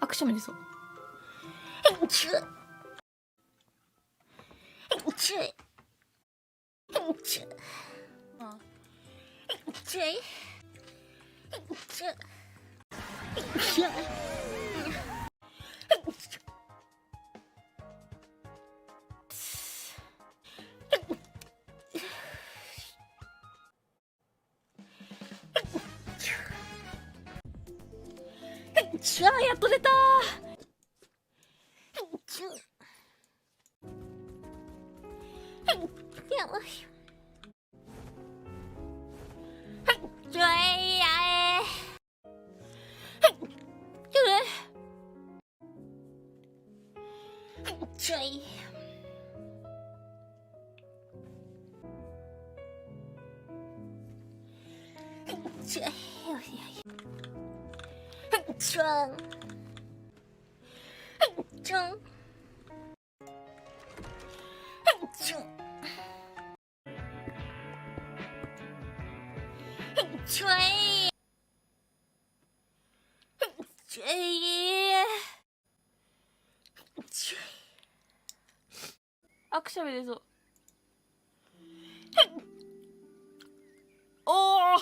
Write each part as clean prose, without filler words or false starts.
あ、くしゃみ出そう。やっと出たあ、くしゃみ出そう。おお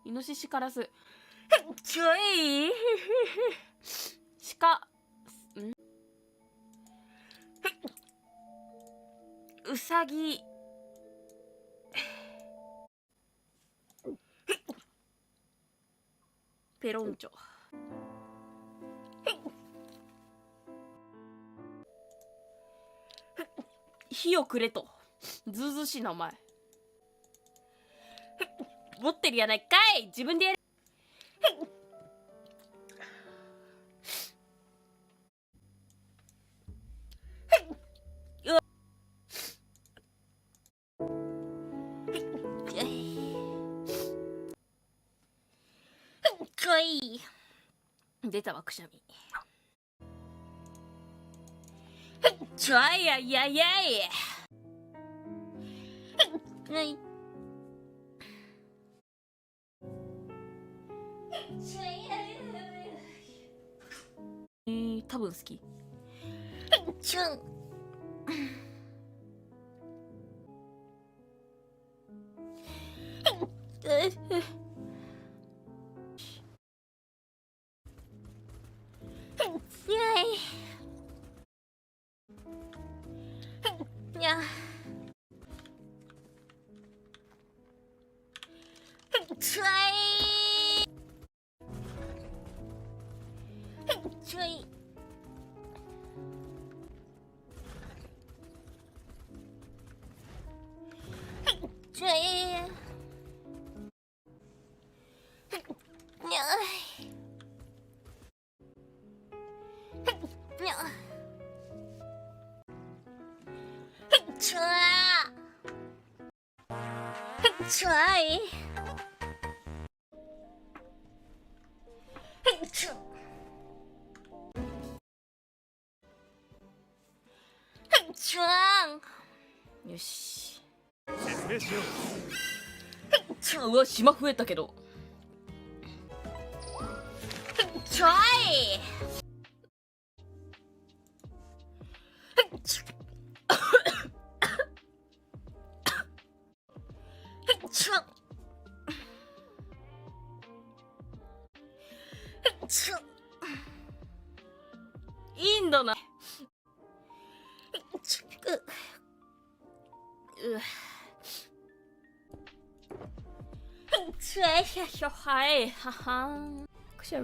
イノシシカラス鹿うさぎペロンチョ火をくれとずうずうしい名前持ってるやないかい自分でやれ出たわくしゃみちょいやいやいやいはい多分好きちょんよし説明しよう。うわ島増えたけどちょいインドな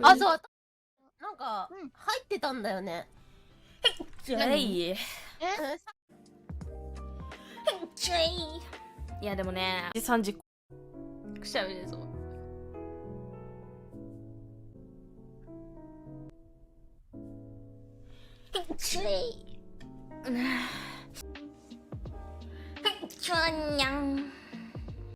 あ、そう、なんか入ってたんだよね。いやでもね3時くしゃみでそうちょいちょんにゃん